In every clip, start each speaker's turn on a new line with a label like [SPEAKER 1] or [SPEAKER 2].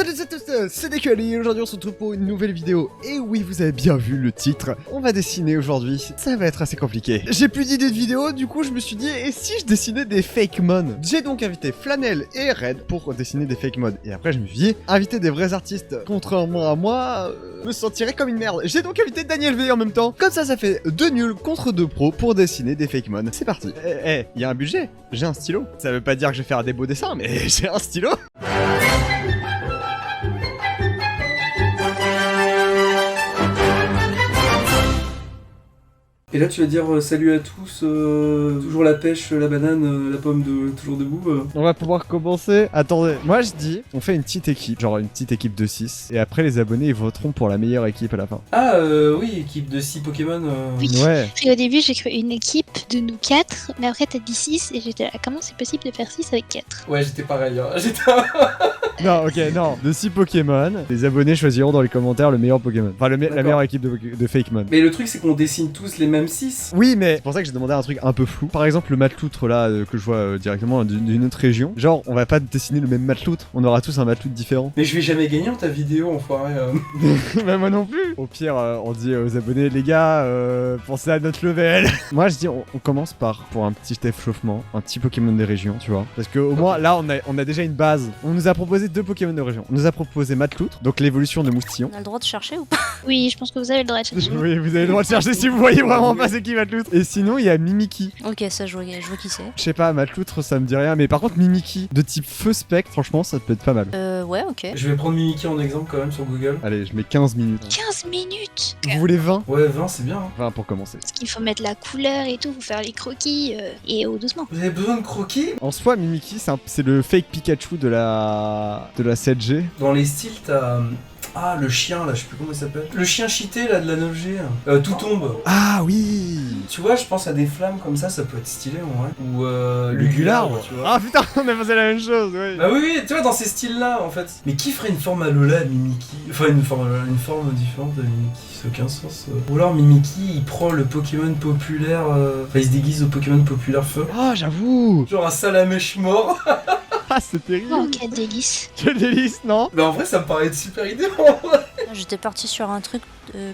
[SPEAKER 1] Salut à tous, c'est Décalé, aujourd'hui on se retrouve pour une nouvelle vidéo. Et oui, vous avez bien vu le titre, on va dessiner aujourd'hui, ça va être assez compliqué. J'ai plus d'idées de vidéo, du coup je me suis dit, et si je dessinais des fake mon? J'ai donc invité Flanel et Red pour dessiner des fake mod. Et après je me suis dit, inviter des vrais artistes, contrairement à moi, me sentirais comme une merde. J'ai donc invité Daniel V en même temps, comme ça fait 2 nuls contre 2 pros pour dessiner des fake mon. C'est parti. Il y a un budget, j'ai un stylo. Ça veut pas dire que je vais faire des beaux dessins, mais j'ai un stylo.
[SPEAKER 2] Et là tu vas dire salut à tous, toujours la pêche, la banane, la pomme toujours debout.
[SPEAKER 1] On va pouvoir commencer. Attendez, moi je dis, on fait une petite équipe, genre une petite équipe de 6. Et après les abonnés ils voteront pour la meilleure équipe à la fin.
[SPEAKER 2] Ah oui, équipe de 6 Pokémon.
[SPEAKER 3] Oui.
[SPEAKER 1] Ouais.
[SPEAKER 3] Et au début, j'ai créé une équipe de nous 4, mais après, t'as dit 6, et j'étais là, comment c'est possible de faire 6 avec 4?
[SPEAKER 2] Ouais, j'étais pareil. Hein.
[SPEAKER 1] Non, ok, non. De 6 Pokémon, les abonnés choisiront dans les commentaires le meilleur Pokémon. Enfin, la meilleure équipe de Fakemon.
[SPEAKER 2] Mais le truc, c'est qu'on dessine tous les mêmes 6.
[SPEAKER 1] Oui, mais c'est pour ça que j'ai demandé un truc un peu flou. Par exemple, le mateloutre là, que je vois directement d'une autre région. Genre, on va pas dessiner le même mateloutre. On aura tous un mateloutre différent.
[SPEAKER 2] Mais je vais jamais gagner en ta vidéo, enfoiré.
[SPEAKER 1] Bah, moi non plus. Au pire, on dit aux abonnés, les gars, pensez à notre level. Moi, je dis, on commence pour un petit échauffement, un petit Pokémon des régions, tu vois. Parce que au moins, là, on a déjà une base. On nous a proposé 2 Pokémon de région. On nous a proposé mateloutre, donc l'évolution de Moustillon.
[SPEAKER 4] On a le droit de chercher ou pas?
[SPEAKER 3] Oui, je pense que vous avez le droit de chercher.
[SPEAKER 1] Oui, vous avez le droit de chercher si vous voyez vraiment pas c'est qui Mateloutre. Et sinon, il y a Mimiki.
[SPEAKER 4] Ok, ça je vois qui c'est.
[SPEAKER 1] Je sais pas, Mateloutre, ça me dit rien, mais par contre, Mimiki de type feu spectre, franchement, ça peut être pas mal.
[SPEAKER 4] Ouais, ok.
[SPEAKER 2] Je vais prendre Mimiki en exemple quand même sur Google.
[SPEAKER 1] Allez, je mets 15 minutes.
[SPEAKER 3] 15 minutes!
[SPEAKER 1] Vous voulez 20?
[SPEAKER 2] Ouais, 20 c'est bien. Hein.
[SPEAKER 1] 20 pour commencer.
[SPEAKER 3] Parce qu'il faut mettre la couleur et tout, faut faire les croquis, et doucement.
[SPEAKER 2] Vous avez besoin de croquis?
[SPEAKER 1] En soi, Mimiki, c'est le fake Pikachu de la 7G.
[SPEAKER 2] Dans les styles, t'as... Ah, le chien, là, je sais plus comment il s'appelle. Le chien cheaté, là, de la 9G. Tout tombe.
[SPEAKER 1] Ah oui.
[SPEAKER 2] Tu vois, je pense à des flammes comme ça peut être stylé, en vrai. Ou,
[SPEAKER 1] Lugular,
[SPEAKER 2] tu vois.
[SPEAKER 1] Ah putain, on a fait la même chose, oui.
[SPEAKER 2] Bah oui, tu vois, dans ces styles-là, en fait. Mais qui ferait une forme à Lola à Mimiki? Enfin, une forme différente de Mimiki, ça n'a aucun sens. Ou alors, Mimiki, il prend le Pokémon populaire... Enfin, il se déguise au Pokémon populaire feu.
[SPEAKER 1] Ah, j'avoue.
[SPEAKER 2] Genre un salamèche mort.
[SPEAKER 1] Ah, c'est terrible.
[SPEAKER 3] Oh, quel délice!
[SPEAKER 1] Quel délice, non?
[SPEAKER 2] Mais en vrai, ça me paraît une super idée, en vrai.
[SPEAKER 4] J'étais parti sur un truc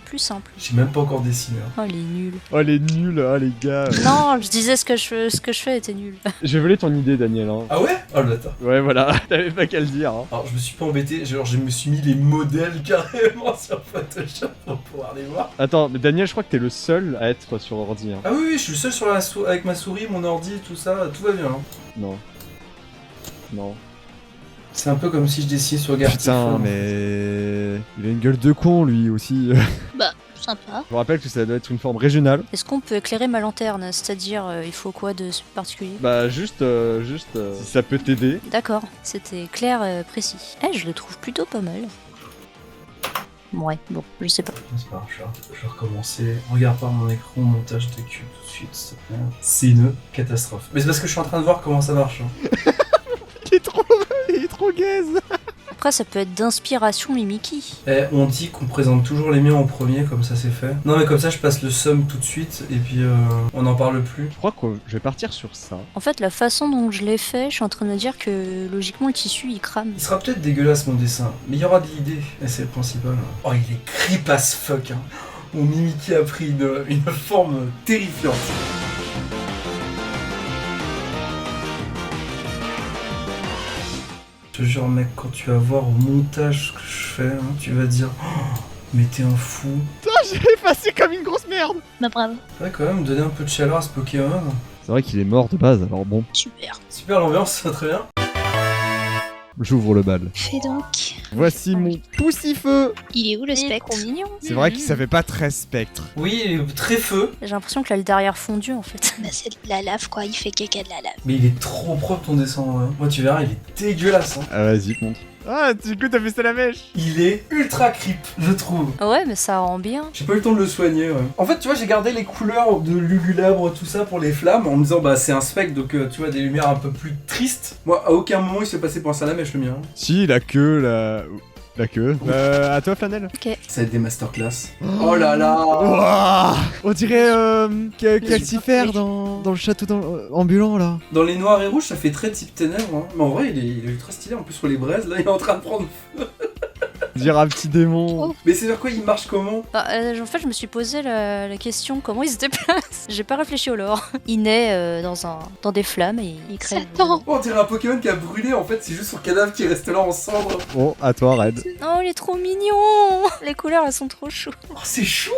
[SPEAKER 4] plus simple.
[SPEAKER 2] J'ai même pas encore dessiné. Hein.
[SPEAKER 4] Oh, les nuls.
[SPEAKER 1] Oh, les nuls, ah, les gars.
[SPEAKER 4] Non, je disais ce que je fais était nul.
[SPEAKER 1] J'ai volé ton idée, Daniel. Hein.
[SPEAKER 2] Ah ouais? Oh, le bâtard.
[SPEAKER 1] Ouais, voilà, t'avais pas qu'à le dire. Hein.
[SPEAKER 2] Alors, je me suis pas embêté, genre, je me suis mis les modèles carrément sur Photoshop pour pouvoir les voir.
[SPEAKER 1] Attends, mais Daniel, je crois que t'es le seul à être sur ordi. Hein.
[SPEAKER 2] Ah oui, je suis le seul sur avec ma souris, mon ordi, tout ça, tout va bien. Hein.
[SPEAKER 1] Non. Non.
[SPEAKER 2] C'est un peu comme si je dessinais sur Gartic.
[SPEAKER 1] Putain, mais... Il a une gueule de con, lui, aussi.
[SPEAKER 3] Bah, sympa.
[SPEAKER 1] Je vous rappelle que ça doit être une forme régionale.
[SPEAKER 4] Est-ce qu'on peut éclairer ma lanterne? C'est-à-dire, il faut quoi de particulier?
[SPEAKER 1] Bah, juste, si ça peut t'aider.
[SPEAKER 4] D'accord, c'était clair, précis. Je le trouve plutôt pas mal. Ouais, bon, je sais pas.
[SPEAKER 2] C'est pas grave, je vais recommencer. Regarde pas mon écran, montage de cube tout de suite, s'il te plaît. C'est une catastrophe. Mais c'est parce que je suis en train de voir comment ça marche. Hein.
[SPEAKER 1] Il est trop gaze.
[SPEAKER 4] Après, ça peut être d'inspiration Mimiki.
[SPEAKER 2] On dit qu'on présente toujours les miens en premier, comme ça c'est fait. Non mais comme ça je passe le sum tout de suite, et puis on n'en parle plus.
[SPEAKER 1] Je crois que je vais partir sur ça.
[SPEAKER 4] En fait, la façon dont je l'ai fait, je suis en train de me dire que logiquement le tissu il crame.
[SPEAKER 2] Il sera peut-être dégueulasse mon dessin, mais il y aura de l'idée, et c'est le principal. Oh, il est creep as fuck, hein. Mon Mimiki a pris une forme terrifiante. Je te jure mec, quand tu vas voir au montage ce que je fais, hein, tu vas dire oh, mais t'es un fou.
[SPEAKER 1] Putain, j'ai effacé comme une grosse merde.
[SPEAKER 3] Bah, bravo.
[SPEAKER 2] C'est vrai quand même, donner un peu de chaleur à ce Pokémon.
[SPEAKER 1] C'est vrai qu'il est mort de base, alors bon.
[SPEAKER 3] Super.
[SPEAKER 2] Super l'ambiance, très bien.
[SPEAKER 1] J'ouvre le bal.
[SPEAKER 3] Fais donc.
[SPEAKER 1] Voici mon poussifeu.
[SPEAKER 3] Il est où le
[SPEAKER 4] Il est
[SPEAKER 3] spectre?
[SPEAKER 4] trop mignon.
[SPEAKER 1] C'est vrai qu'il savait pas très spectre.
[SPEAKER 2] Oui, il est très feu.
[SPEAKER 4] J'ai l'impression qu'il a le derrière fondu en fait.
[SPEAKER 3] Bah, c'est de la lave, quoi. Il fait caca de la lave.
[SPEAKER 2] Mais il est trop propre ton dessin, ouais. Moi tu verras, il est dégueulasse. Hein.
[SPEAKER 1] Ah, vas-y, montre. Ah, du coup, t'as fait ça la mèche.
[SPEAKER 2] Il est ultra creep, je trouve.
[SPEAKER 4] Ouais, mais ça rend bien.
[SPEAKER 2] J'ai pas eu le temps de le soigner, ouais. En fait, tu vois, j'ai gardé les couleurs de Lugulabre, tout ça pour les flammes, en me disant, bah c'est un spectre, donc tu vois, des lumières un peu plus tristes. Moi, à aucun moment il s'est passé pour un salamèche, le mien. Hein.
[SPEAKER 1] Si, la queue, la queue. À toi, Flanel.
[SPEAKER 4] Ok.
[SPEAKER 2] Ça va être des masterclass. Oh là là.
[SPEAKER 1] Ouah, on dirait Calcifer dans le château ambulant, là.
[SPEAKER 2] Dans les noirs et rouges, ça fait très type ténèbres, hein. Mais en vrai, il est ultra stylé, en plus sur les braises, là, il est en train de prendre feu.
[SPEAKER 1] Dire un petit démon.
[SPEAKER 3] Oh.
[SPEAKER 2] Mais c'est vers quoi il marche comment?
[SPEAKER 4] Bah, en fait, je me suis posé la question comment il se déplace. J'ai pas réfléchi au lore. Il naît dans des flammes et il crève.
[SPEAKER 3] Satan.
[SPEAKER 2] Oh, on dirait un Pokémon qui a brûlé, en fait, c'est juste son cadavre qui reste là en cendre.
[SPEAKER 1] Bon, à toi, Red.
[SPEAKER 4] Non, il est trop mignon. Les couleurs, elles sont trop chou.
[SPEAKER 2] Oh, c'est chou.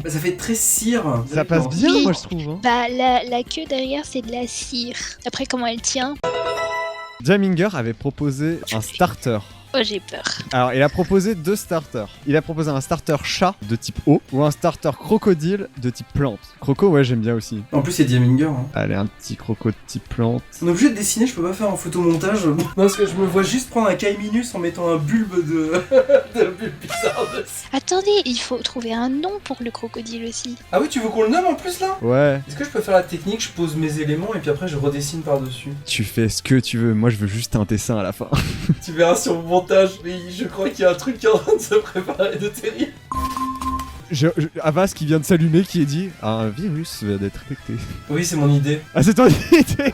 [SPEAKER 2] Ça fait très cire.
[SPEAKER 1] Ça passe bien,
[SPEAKER 3] Oui.
[SPEAKER 1] moi, je trouve. Hein.
[SPEAKER 3] Bah, la queue derrière, c'est de la cire. Après, comment elle tient?
[SPEAKER 1] Jaminger avait proposé un starter.
[SPEAKER 3] Oh, j'ai peur.
[SPEAKER 1] Alors, il a proposé 2 starters. Il a proposé un starter chat de type eau ou un starter crocodile de type plante. Croco, ouais, j'aime bien aussi.
[SPEAKER 2] En plus, il y a Diaminger. Hein.
[SPEAKER 1] Allez, un petit croco de type plante.
[SPEAKER 2] On est obligé de dessiner, je peux pas faire un photomontage. Non, parce que je me vois juste prendre un Kaiminus en mettant un bulbe de. de bulbe bizarre dessus.
[SPEAKER 3] Attendez, il faut trouver un nom pour le crocodile aussi.
[SPEAKER 2] Ah oui, tu veux qu'on le nomme en plus là?
[SPEAKER 1] Ouais,
[SPEAKER 2] Est-ce que je peux faire la technique, je pose mes éléments et puis après je redessine par-dessus?
[SPEAKER 1] tu fais ce que tu veux. Moi, je veux juste un dessin à la fin.
[SPEAKER 2] Tu verras sur mon montage, mais je crois qu'il y a un truc qui est en train de se préparer de terrible.
[SPEAKER 1] Avas qui vient de s'allumer, qui est dit un virus vient d'être détecté.
[SPEAKER 2] Oui, c'est mon idée.
[SPEAKER 1] Ah, c'est ton idée.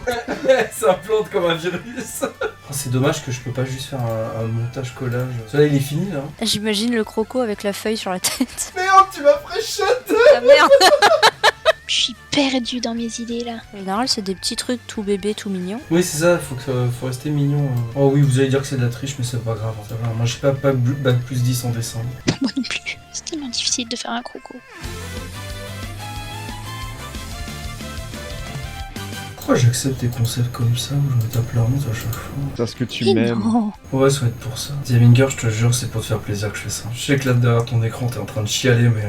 [SPEAKER 2] Ça plante comme un virus. Oh, c'est dommage que je peux pas juste faire un montage collage. Celui-là, il est fini là.
[SPEAKER 4] J'imagine le croco avec la feuille sur la tête.
[SPEAKER 2] Merde, tu m'as pré-shot.
[SPEAKER 4] Ah merde.
[SPEAKER 3] Je suis perdue dans mes idées là.
[SPEAKER 4] En général, c'est des petits trucs tout bébés, tout mignons.
[SPEAKER 2] Oui, c'est ça, faut rester mignon. Oh oui, vous allez dire que c'est de la triche, mais c'est pas grave. Ça va. Moi, j'ai pas bac plus 10 en dessin.
[SPEAKER 3] Moi non plus. C'est tellement difficile de faire un croco.
[SPEAKER 2] Pourquoi j'accepte des concepts comme ça où je me tape la honte à chaque fois?
[SPEAKER 1] Parce que tu
[SPEAKER 3] Mais
[SPEAKER 1] m'aimes.
[SPEAKER 3] non.
[SPEAKER 2] Ouais, ça va être pour ça. Diaminger, je te jure, c'est pour te faire plaisir que je fais ça. Je sais que là derrière ton écran, t'es en train de chialer, mais.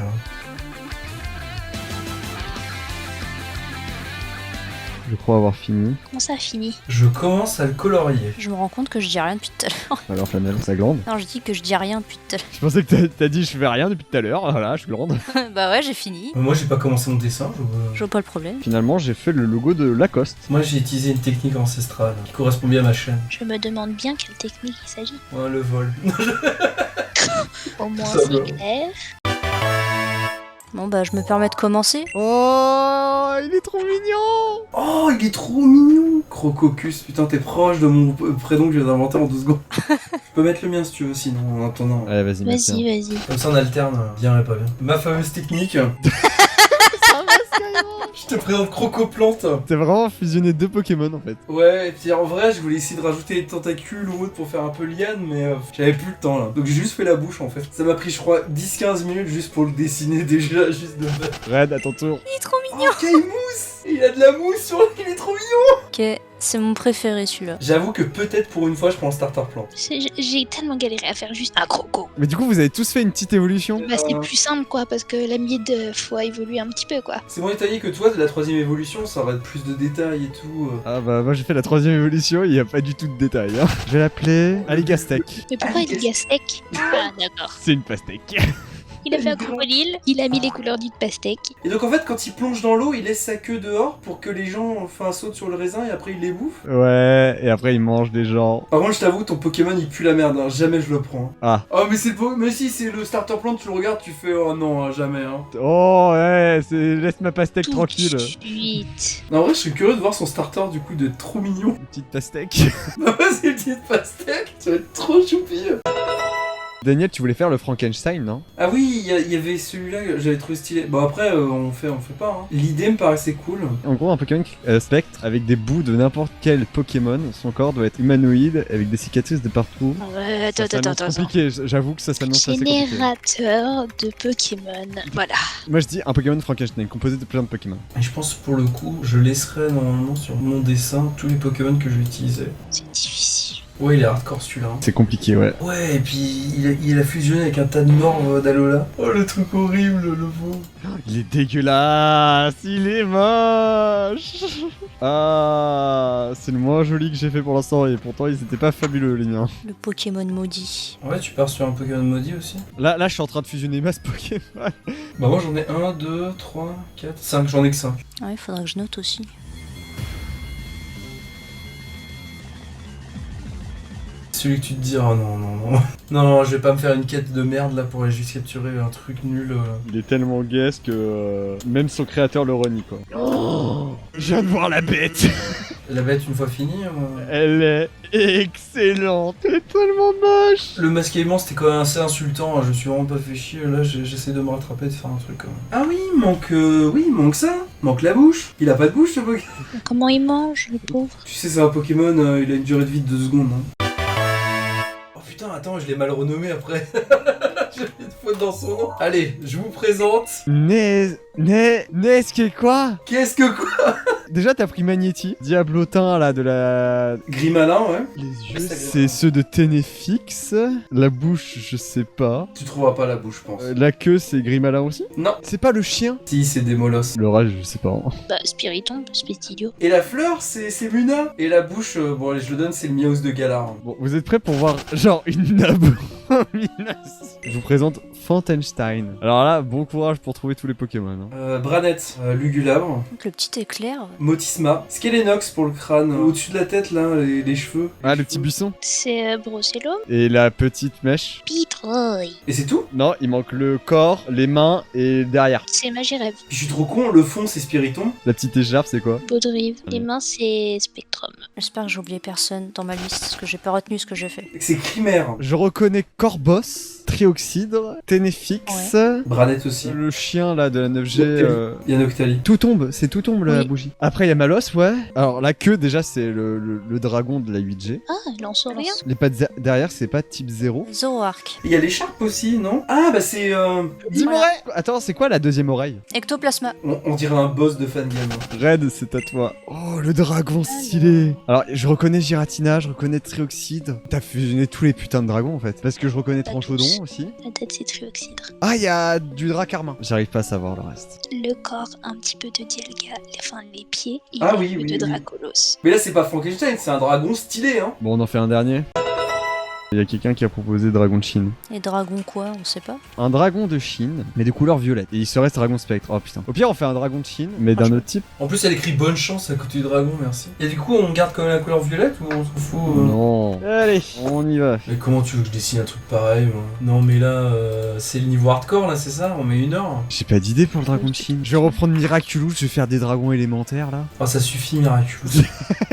[SPEAKER 1] Je crois avoir fini.
[SPEAKER 3] Comment ça a fini?
[SPEAKER 2] Je commence à le colorier.
[SPEAKER 4] Je me rends compte que je dis rien depuis tout à l'heure.
[SPEAKER 1] Alors, Flanelle, ça glande.
[SPEAKER 4] Non, je dis que je dis rien depuis tout à
[SPEAKER 1] Je pensais que t'as dit je fais rien depuis tout à l'heure. Voilà, je glande.
[SPEAKER 4] l'heure. Bah ouais, j'ai fini.
[SPEAKER 2] Moi, j'ai pas commencé mon dessin.
[SPEAKER 4] Je vois pas le problème.
[SPEAKER 1] Finalement, j'ai fait le logo de Lacoste.
[SPEAKER 2] Moi, j'ai utilisé une technique ancestrale qui correspond bien à ma chaîne.
[SPEAKER 3] Je me demande bien quelle technique il s'agit.
[SPEAKER 2] Ouais, le vol.
[SPEAKER 3] Au moins
[SPEAKER 2] Ça va.
[SPEAKER 3] c'est clair.
[SPEAKER 4] Bon bah, je me permets de commencer.
[SPEAKER 1] Oh, il est trop mignon.
[SPEAKER 2] Oh, il est trop mignon. Crococus, putain, t'es proche de mon prénom que je viens d'inventer en 2 secondes. Je peux mettre le mien si tu veux, sinon, en attendant.
[SPEAKER 1] Allez, vas-y, merci.
[SPEAKER 3] Vas-y, vas-y.
[SPEAKER 2] Comme ça, on alterne, bien et pas bien. Ma fameuse technique. Je te présente Crocoplante.
[SPEAKER 1] T'as vraiment fusionné 2 Pokémon en fait.
[SPEAKER 2] Ouais, et puis en vrai, je voulais essayer de rajouter des tentacules ou autre pour faire un peu liane, mais j'avais plus le temps là. Donc j'ai juste fait la bouche en fait. Ça m'a pris, je crois, 10-15 minutes juste pour le dessiner déjà, juste de base.
[SPEAKER 1] Red, à ton tour.
[SPEAKER 4] Il est trop mignon.
[SPEAKER 2] Oh, Caille-mousse. Il a de la mousse sur lui, il est trop mignon.
[SPEAKER 4] Ok, c'est mon préféré celui-là.
[SPEAKER 2] J'avoue que peut-être pour une fois, je prends le starter plante.
[SPEAKER 3] J'ai tellement galéré à faire juste un croco.
[SPEAKER 1] Mais du coup, vous avez tous fait une petite évolution.
[SPEAKER 3] Bah c'est plus simple quoi, parce que la mid faut évoluer un petit peu quoi.
[SPEAKER 2] C'est moins détaillé que toi, de la 3ème évolution, ça aurait plus de détails et tout.
[SPEAKER 1] Ah bah, moi j'ai fait la 3ème évolution, il y a pas du tout de détails. Hein. Je vais l'appeler Aligastec.
[SPEAKER 3] Mais pourquoi il est sec? Ah d'accord.
[SPEAKER 1] C'est une pastèque.
[SPEAKER 3] Il a fait un crocodile, il a mis les couleurs d'une pastèque.
[SPEAKER 2] Et donc en fait, quand il plonge dans l'eau, il laisse sa queue dehors pour que les gens sautent sur le raisin et après il les bouffe.
[SPEAKER 1] Ouais, et après il mange des gens.
[SPEAKER 2] Par contre, je t'avoue, ton Pokémon il pue la merde, hein. Jamais je le prends.
[SPEAKER 1] Ah.
[SPEAKER 2] Oh, mais c'est mais si, c'est le starter plant, tu le regardes, tu fais oh non, hein, jamais. Hein.
[SPEAKER 1] Oh ouais, laisse ma pastèque
[SPEAKER 3] Tout
[SPEAKER 1] tranquille.
[SPEAKER 3] de suite.
[SPEAKER 2] Non, en vrai, je suis curieux de voir son starter du coup, de trop mignon.
[SPEAKER 1] Une petite pastèque.
[SPEAKER 2] Bah, ouais, c'est une petite pastèque, ça va être trop choupi.
[SPEAKER 1] Daniel, tu voulais faire le Frankenstein, non?
[SPEAKER 2] Ah oui, il y avait celui-là que j'avais trouvé stylé. Bon, après, on fait pas. Hein. L'idée me paraissait cool.
[SPEAKER 1] En gros, un Pokémon spectre avec des bouts de n'importe quel Pokémon. Son corps doit être humanoïde avec des cicatrices de partout.
[SPEAKER 3] Ouais,
[SPEAKER 1] Ça s'annonce
[SPEAKER 3] attends.
[SPEAKER 1] compliqué, j'avoue que ça s'annonce assez compliqué.
[SPEAKER 3] Générateur de Pokémon. Voilà.
[SPEAKER 1] Moi je dis un Pokémon Frankenstein composé de plein de Pokémon.
[SPEAKER 2] Et je pense pour le coup, je laisserai normalement sur mon dessin tous les Pokémon que je vais utiliser.
[SPEAKER 3] C'est difficile.
[SPEAKER 2] Ouais, il est hardcore celui-là.
[SPEAKER 1] C'est compliqué, ouais.
[SPEAKER 2] Ouais, et puis il a fusionné avec un tas de morts d'Alola. Oh, le truc horrible, le beau.
[SPEAKER 1] Il est dégueulasse, il est moche. Ah, c'est le moins joli que j'ai fait pour l'instant et pourtant ils étaient pas fabuleux les miens.
[SPEAKER 4] Le Pokémon maudit.
[SPEAKER 2] Ouais, tu pars sur un Pokémon maudit aussi.
[SPEAKER 1] Là je suis en train de fusionner masse Pokémon.
[SPEAKER 2] Bah moi j'en ai 1, 2, 3, 4, 5, j'en ai que 5.
[SPEAKER 4] Ouais, faudra que je note aussi.
[SPEAKER 2] Celui que tu te dis, oh non. Non, je vais pas me faire une quête de merde là pour aller juste capturer un truc nul.
[SPEAKER 1] Il est tellement guess que même son créateur le renie quoi. Oh, je viens de voir la bête.
[SPEAKER 2] La bête une fois finie.
[SPEAKER 1] Elle est excellente. Elle est tellement moche.
[SPEAKER 2] Le masque aimant c'était quand même assez insultant, je me suis vraiment pas fait chier, là j'essaie de me rattraper, de faire un truc quand même. Ah oui, il manque ça, il manque la bouche. Il a pas de bouche ce Pokémon.
[SPEAKER 3] Comment il mange, le pauvre?
[SPEAKER 2] Tu sais c'est un Pokémon, il a une durée de vie de 2 secondes. Hein. Oh putain, attends, je l'ai mal renommé après. J'ai mis une faute dans son nom. Allez, je vous présente...
[SPEAKER 1] Qu'est-ce quoi?
[SPEAKER 2] Qu'est-ce que quoi?
[SPEAKER 1] Déjà, t'as pris Magnéti, Diablotin là de la.
[SPEAKER 2] Grimalin, ouais.
[SPEAKER 1] Les yeux, c'est ceux de Ténéfix. La bouche, je sais pas.
[SPEAKER 2] Tu trouveras pas la bouche, je pense.
[SPEAKER 1] La queue, c'est Grimalin aussi.
[SPEAKER 2] Non.
[SPEAKER 1] C'est pas le chien?
[SPEAKER 2] Si, c'est des molosses.
[SPEAKER 1] Le rage, je sais pas.
[SPEAKER 3] Bah, Spiritomb, Spestilio.
[SPEAKER 2] Et la fleur, c'est Muna. Et la bouche, bon allez, je le donne, c'est le Miaus de Galar.
[SPEAKER 1] Bon, vous êtes prêts pour voir genre une abomination? Je vous présente Fantenstein. Alors là, bon courage pour trouver tous les Pokémon. Hein.
[SPEAKER 2] Branette, Lugulabre.
[SPEAKER 4] Donc le petit éclair.
[SPEAKER 2] Motisma. Skelenox pour le crâne. Au-dessus de la tête, là, les cheveux.
[SPEAKER 1] Ah, le petit buisson.
[SPEAKER 3] C'est Brocellum.
[SPEAKER 1] Et la petite mèche.
[SPEAKER 3] Pitroy.
[SPEAKER 2] Et c'est tout?
[SPEAKER 1] Non, il manque le corps, les mains et derrière.
[SPEAKER 3] C'est Magirève.
[SPEAKER 2] Puis je suis trop con, le fond c'est Spiritomb.
[SPEAKER 1] La petite écharpe, c'est quoi?
[SPEAKER 3] Baudrive. Les mains, c'est Spectrum.
[SPEAKER 4] J'espère que j'ai oublié personne dans ma liste parce que j'ai pas retenu ce que j'ai fait.
[SPEAKER 2] C'est Chimère.
[SPEAKER 1] Je reconnais Corbos, Trioxydre, Ténéfix,
[SPEAKER 2] Branette aussi.
[SPEAKER 1] le chien là de la 9G.
[SPEAKER 2] Il y a Noctali.
[SPEAKER 1] Tout tombe, c'est tout tombe la
[SPEAKER 3] Oui.
[SPEAKER 1] bougie. Après il y a Malos, ouais. Alors la queue déjà c'est le dragon de la 8G.
[SPEAKER 3] Ah, Lance-Orient.
[SPEAKER 1] Les pattes derrière c'est pas type 0.
[SPEAKER 4] Zoroark.
[SPEAKER 2] Il y a l'écharpe aussi, non? Ah bah c'est...
[SPEAKER 1] Dis-moi. Attends, c'est quoi la deuxième oreille?
[SPEAKER 4] Ectoplasma.
[SPEAKER 2] On dirait un boss de fangame.
[SPEAKER 1] Red, c'est à toi. Oh, le dragon stylé. Alors, je reconnais Giratina, je reconnais Trioxydre. T'as fusionné tous les putins de dragons en fait. Parce que je reconnais Tranchodon aussi.
[SPEAKER 3] La tête, c'est Trioxydre.
[SPEAKER 1] Ah, il y a du Dracarmin. J'arrive pas à savoir le reste.
[SPEAKER 3] Le corps, un petit peu de Dialga. Enfin, les pieds. Et
[SPEAKER 2] Ah
[SPEAKER 3] un
[SPEAKER 2] oui,
[SPEAKER 3] peu
[SPEAKER 2] oui,
[SPEAKER 3] de
[SPEAKER 2] oui.
[SPEAKER 3] Dracolos.
[SPEAKER 2] Mais là c'est pas Frankenstein, c'est un dragon stylé, hein.
[SPEAKER 1] Bon, on en fait un dernier. Il y a quelqu'un qui a proposé Dragon de Chine.
[SPEAKER 4] Et dragon quoi, on sait pas.
[SPEAKER 1] Un dragon de Chine, mais de couleur violette. Et il serait Dragon Spectre. Oh putain. Au pire, on fait un dragon de Chine, mais d'un autre type.
[SPEAKER 2] En plus elle écrit bonne chance à côté du dragon, merci. Et du coup on garde quand même la couleur violette ou on s'en fout
[SPEAKER 1] Non. Allez, on y va.
[SPEAKER 2] Mais comment tu veux que je dessine un truc pareil moi? Non mais là, c'est le niveau hardcore là, c'est ça? On met 1 heure.
[SPEAKER 1] J'ai pas d'idée pour le dragon de Chine. Je vais reprendre Miraculous, je vais faire des dragons élémentaires là.
[SPEAKER 2] Ah ça suffit, Miraculous.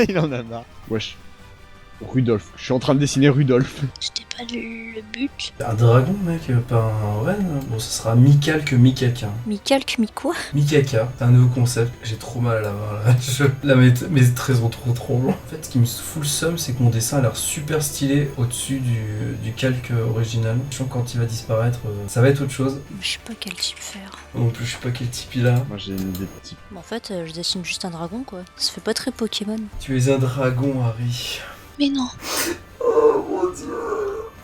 [SPEAKER 1] Il en a marre. Wesh. Rudolph. Je suis en train de dessiner Rudolph.
[SPEAKER 3] C'était pas le but.
[SPEAKER 2] Un dragon mec, pas un renne. Bon ça sera mi-calque, mi-caca.
[SPEAKER 4] Mi-calque, mi-quoi?
[SPEAKER 2] Mi-caca, c'est un nouveau concept. J'ai trop mal à la main là. Je la mets mes traits sont trop longs. En fait, ce qui me fout le seum, c'est que mon dessin a l'air super stylé au-dessus du calque original. Je sens que quand il va disparaître, ça va être autre chose.
[SPEAKER 4] Je sais pas quel type faire.
[SPEAKER 2] Non plus, je sais pas quel type il a.
[SPEAKER 1] Moi j'ai une idée de type.
[SPEAKER 4] En fait, je dessine juste un dragon quoi. Ça fait pas très Pokémon.
[SPEAKER 2] Tu es un dragon, Harry.
[SPEAKER 3] Mais non.
[SPEAKER 2] Oh mon dieu.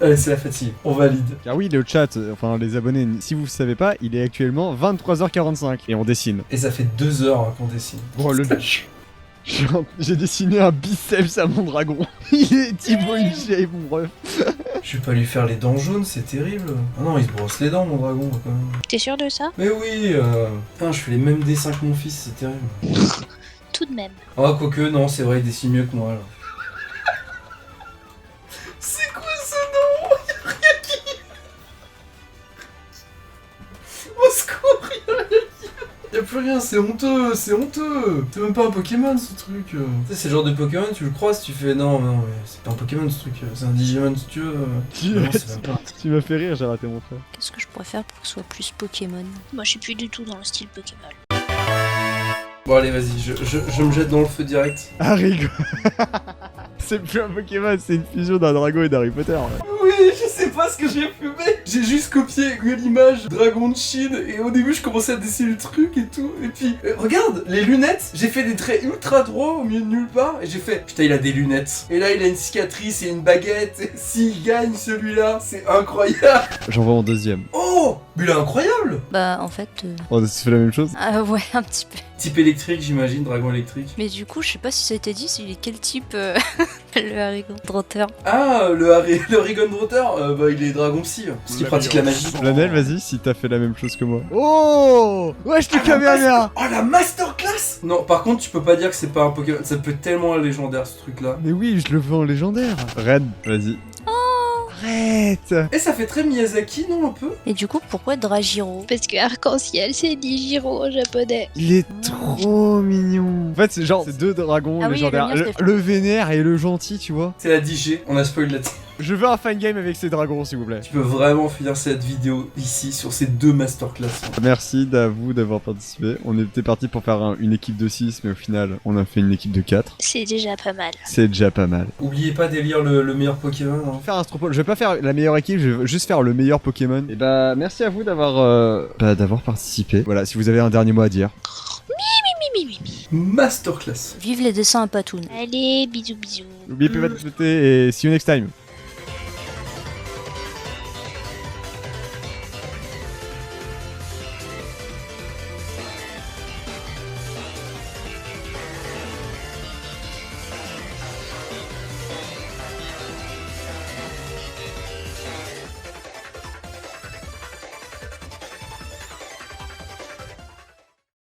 [SPEAKER 2] Allez, c'est la fatigue. On valide.
[SPEAKER 1] Car oui, le chat, enfin les abonnés, si vous savez pas, il est actuellement 23h45 et on dessine.
[SPEAKER 2] Et ça fait 2 heures qu'on dessine.
[SPEAKER 1] Bon, le j'ai dessiné un biceps à mon dragon. Il est Thibaut InShape, mon ref.
[SPEAKER 2] Je vais pas lui faire les dents jaunes, c'est terrible. Ah non, il se brosse les dents, mon dragon, quand même.
[SPEAKER 3] T'es sûr de ça?
[SPEAKER 2] Mais oui, putain, je fais les mêmes dessins que mon fils, c'est terrible.
[SPEAKER 3] Tout de même.
[SPEAKER 2] Ah, quoique, non, c'est vrai, il dessine mieux que moi, là. C'est quoi ce nom? Y'a rien qui... Au secours, y'a rien qui... Y'a plus rien, c'est honteux, c'est honteux. C'est même pas un Pokémon, ce truc. Tu sais, c'est le genre de Pokémon, tu le croises, tu fais non, mais c'est pas un Pokémon, ce truc. C'est un Digimon, si tu veux. Non, c'est même pas.
[SPEAKER 1] Tu m'as fait rire, j'ai raté mon frère.
[SPEAKER 4] Qu'est-ce que je pourrais faire pour que ce soit plus Pokémon?
[SPEAKER 3] Moi, je suis plus du tout dans le style Pokémon.
[SPEAKER 2] Bon, allez, vas-y, je me jette dans le feu direct.
[SPEAKER 1] Ah, rigole. C'est plus un Pokémon, c'est une fusion d'un dragon et d'Harry Potter. Ouais.
[SPEAKER 2] Oui, je sais pas ce que j'ai fumé. J'ai juste copié l'image Dragon de Chine et au début je commençais à dessiner le truc et tout. Et puis, regarde, les lunettes, j'ai fait des traits ultra droits au milieu de nulle part et j'ai fait, putain, il a des lunettes. Et là, il a une cicatrice et une baguette. Et s'il gagne celui-là, c'est incroyable.
[SPEAKER 1] J'en vois en deuxième.
[SPEAKER 2] Oh, mais il est incroyable.
[SPEAKER 4] Bah en fait...
[SPEAKER 1] On se fait la même chose.
[SPEAKER 4] Ah ouais, un petit peu.
[SPEAKER 2] Type électrique, j'imagine, dragon électrique.
[SPEAKER 4] Mais du coup, je sais pas si ça a été dit, il est quel type le Harrigan Drotter.
[SPEAKER 2] Ah, le Rigon Drotter, bah il est dragon psy, parce qu'il pratique la magie.
[SPEAKER 1] Lanel, vas-y, si t'as fait la même chose que moi. Oh ouais, je te Kamehameha.
[SPEAKER 2] Oh, la masterclass. Non, par contre, tu peux pas dire que c'est pas un Pokémon, ça peut être tellement légendaire ce truc-là.
[SPEAKER 1] Mais oui, je le veux en légendaire. Red, vas-y. Arrête.
[SPEAKER 2] Et ça fait très Miyazaki, non, un peu?
[SPEAKER 4] Et du coup, pourquoi Dragiro?
[SPEAKER 3] Parce que arc-en-ciel, c'est Nijiro en japonais.
[SPEAKER 1] Il est trop mignon. En fait, c'est genre ces deux dragons
[SPEAKER 4] Ah oui,
[SPEAKER 1] légendaires.
[SPEAKER 4] le mien, je l'ai fait.
[SPEAKER 1] Le vénère et le gentil, tu vois.
[SPEAKER 2] C'est la DG, on a spoil là-dessus.
[SPEAKER 1] Je veux un fan game avec ces dragons, s'il vous plaît.
[SPEAKER 2] Tu peux vraiment finir cette vidéo ici sur ces deux masterclass.
[SPEAKER 1] Merci à vous d'avoir participé. On était parti pour faire une équipe de 6, mais au final, on a fait une équipe de 4.
[SPEAKER 3] C'est déjà pas mal.
[SPEAKER 1] C'est déjà pas mal.
[SPEAKER 2] Oubliez pas d'élire le meilleur Pokémon. Hein.
[SPEAKER 1] Faire un Stropole, je vais pas faire la meilleure équipe, je vais juste faire le meilleur Pokémon. Et bah, merci à vous d'avoir participé. Voilà, si vous avez un dernier mot à dire.
[SPEAKER 2] Masterclass.
[SPEAKER 4] Vive les dessins à Patoun.
[SPEAKER 3] Allez, bisous bisous.
[SPEAKER 1] N'oubliez pas de noter et see you next time.